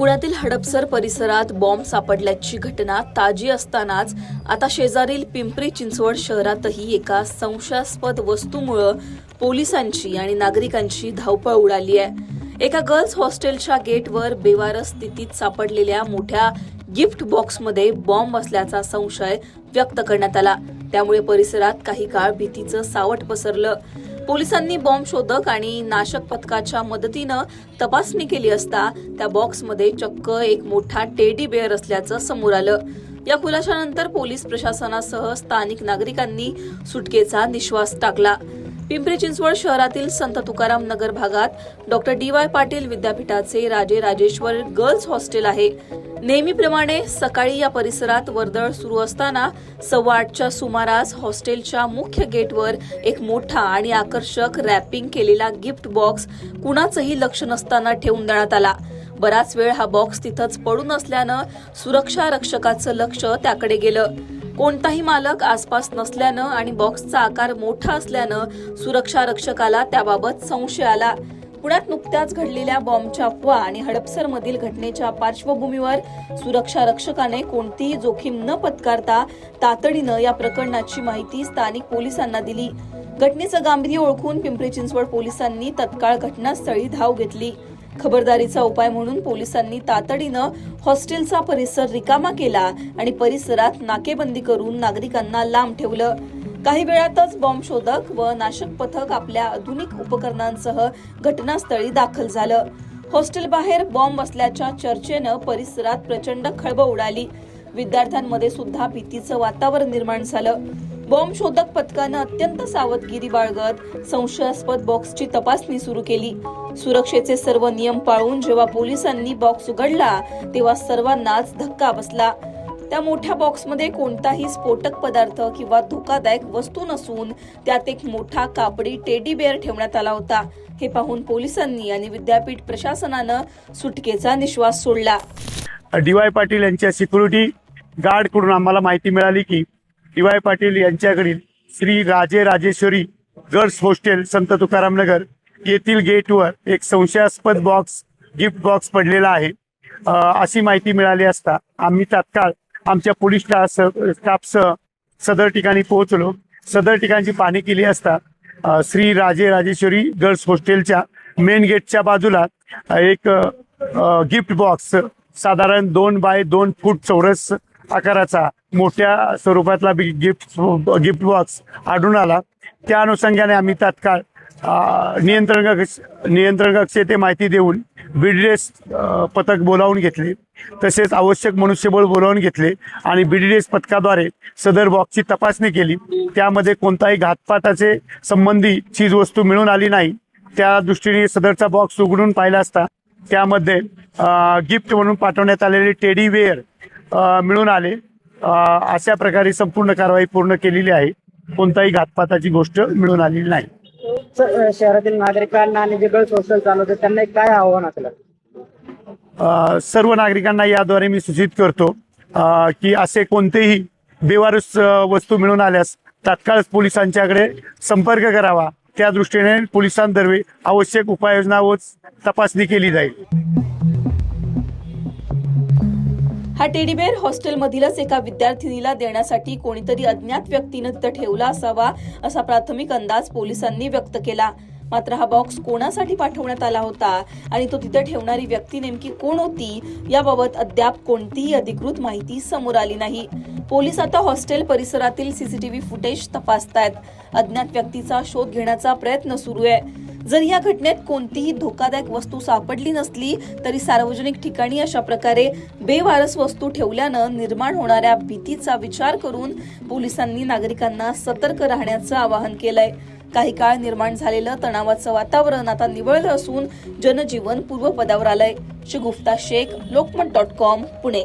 पुण्यातील हडपसर परिसरात बॉम्ब सापडल्याची घटना ताजी असतानाच आता शेजारील पिंपरी चिंचवड शहरातही एका संशयास्पद वस्तूमुळे पोलिसांची आणि नागरिकांची धावपळ उडाली आहे। एका गर्ल्स हॉस्टेलच्या गेटवर बेवारस स्थितीत सापडलेल्या मोठ्या गिफ्ट बॉक्समध्ये बॉम्ब असल्याचा संशय व्यक्त करण्यात आला। त्यामुळे परिसरात काही काळ भीतीचं सावट पसरलं। पोलिसांनी बॉम्ब शोधक आणि नाशक पथकाच्या मदतीनं तपासणी केली असता त्या बॉक्समध्ये चक्क एक मोठा टेडी बेअर असल्याचं समोर आलं। या खुलाशानंतर पोलीस प्रशासनासह स्थानिक नागरिकांनी सुटकेचा निश्वास टाकला। पिंपरी चिंचवड शहरातील संत तुकाराम नगर भागात डॉ. डी.वाय. पाटील विद्यापीठाचे राजे राजेश्वर गर्ल्स हॉस्टेल आहे। नेहमीप्रमाणे सकाळी या परिसरात वर्दळ सुरू असताना 8:15च्या सुमारास हॉस्टेलच्या मुख्य गेटवर एक मोठा आणि आकर्षक रॅपिंग केलेला गिफ्ट बॉक्स कुणाचंही लक्ष नसताना ठेवून देण्यात आला। बराच वेळ हा बॉक्स तिथंच पडून असल्यानं सुरक्षा रक्षकाचं लक्ष त्याकडे गेलं। कोणताही मालक आसपास नसल्यानं आणि बॉक्सचा आकार मोठा असल्यानं सुरक्षा रक्षकाला त्याबाबत संशय आला। पुण्यात नुकत्याच घडलेल्या बॉम्बच्या अफवा आणि हडपसरमधील घटनेच्या पार्श्वभूमीवर सुरक्षा रक्षकाने कोणतीही जोखीम न पत्करता तातडीनं या प्रकरणाची माहिती स्थानिक पोलिसांना दिली। घटनेचं गांभीर्य ओळखून पिंपरी चिंचवड पोलिसांनी तत्काळ घटनास्थळी धाव घेतली। खबरदारीचा उपाय म्हणून पोलिसांनी तातडीनं हॉस्टेलचा परिसर रिकामा केला आणि परिसरात नाकेबंदी करून नागरिकांना लांब ठेवलं। काही वेळातच बॉम्ब शोधक व नाशक पथक आपल्या आधुनिक उपकरणांसह घटनास्थळी दाखल झालं। हॉस्टेल बाहेर बॉम्ब असल्याच्या चर्चेनं परिसरात प्रचंड खळबळ उडाली। विद्यार्थ्यांमध्ये सुद्धा भीतीचं वातावरण निर्माण झालं। बॉम्ब शोधक पथकानं अत्यंत सावधगिरी बाळगत संशयास्पद बॉक्सची तपासणी सुरू केली। सुरक्षेचे सर्व नियम पाळून जेव्हा पोलिसांनी बॉक्स उघडला तेव्हा सर्वांनाच धक्का बसला। त्या मोठ्या बॉक्समध्ये कोणताही स्फोटक पदार्थ किंवा धोकादायक वस्तू नसून त्यात एक मोठा कापडी टेडी बेअर ठेवण्यात आला होता। हे पाहून पोलिसांनी आणि विद्यापीठ प्रशासनानं सुटकेचा निश्वास सोडला। डी.वाय. पाटील यांच्या सिक्युरिटी गार्डकडून आम्हाला माहिती मिळाली की डी.वाय. पाटील यांच्याकडील श्री राजे राजेश्वरी गर्ल्स हॉस्टेल संत तुकाराम नगर येथील गेटवर एक संशयास्पद गिफ्ट बॉक्स पडलेला आहे अशी माहिती मिळाली असता आम्ही तात्काळ आमच्या पोलीस स्टाफसह सदर ठिकाणी पोहोचलो। सदर ठिकाणची पाहणी केली असता श्री राजे राजेश्वरी गर्ल्स हॉस्टेलच्या मेन गेटच्या बाजूला एक गिफ्ट बॉक्स साधारण 2 बाय 2 फूट चौरस आकाराचा मोठ्या स्वरूपातला गिफ्ट बॉक्स आढळून आला। त्या अनुषंगाने आम्ही तात्काळ नियंत्रण कक्ष येथे माहिती देऊन बीडीएस पथक बोलावून घेतले, तसेच आवश्यक मनुष्यबळ बोलावून घेतले आणि बीडीएस पथकाद्वारे सदर बॉक्सची तपासणी केली। त्यामध्ये कोणताही घातपाताचे संबंधी चीजवस्तू मिळून आली नाही। त्या दृष्टीने सदरचा बॉक्स उघडून पाहिला असता त्यामध्ये गिफ्ट म्हणून पाठवण्यात आलेले टेडी बेअर मिळून आले। अशा प्रकारे संपूर्ण कारवाई पूर्ण केलेली आहे। कोणताही घातपाताची गोष्ट मिळून आलेली नाही। शहरातील नागरिकांना आणि जे गर्ल्स हॉस्टेल चालवते त्यांना काय आव्हान असेल? सर्व नागरिकांना याद्वारे मी सूचित करतो की असे कोणतेही बेवारस वस्तू मिळून आल्यास तात्काळ पोलिसांच्याकडे संपर्क करावा। त्या दृष्टीने पोलिसांतर्फे आवश्यक उपाययोजना व तपासणी केली जाईल। हा टेडी बेअर हॉस्टेलमधीलच एका विद्यार्थिनीला देण्यासाठी कोणीतरी अज्ञात व्यक्तीनं तिथं ठेवला असावा असा प्राथमिक अंदाज पोलिसांनी व्यक्त केला। मात्र हा बॉक्स कोणासाठी पाठवण्यात आला होता आणि तो तिथे ठेवणारी व्यक्ती नेमकी कोण होती याबाबत अद्याप कोणतीही अधिकृत माहिती समोर आली नाही। पोलीस आता हॉस्टेल परिसरातील सीसीटीव्ही फुटेज तपासतायत। अज्ञात व्यक्तीचा शोध घेण्याचा प्रयत्न सुरू आहे। जर या घटनेत कोणतीही धोकादायक वस्तू सापडली नसली तरी सार्वजनिक ठिकाणी अशा प्रकारे बेवारस वस्तू ठेवल्यानं निर्माण होणाऱ्या भीतीचा विचार करून पोलिसांनी नागरिकांना सतर्क राहण्याचं आवाहन केलंय। काही काळ निर्माण झालेलं तणावाचं वातावरण आता निवळलं असून जनजीवन पूर्वपदावर आलंय। शगुफ्ता शेख, लोकमत.com, पुणे।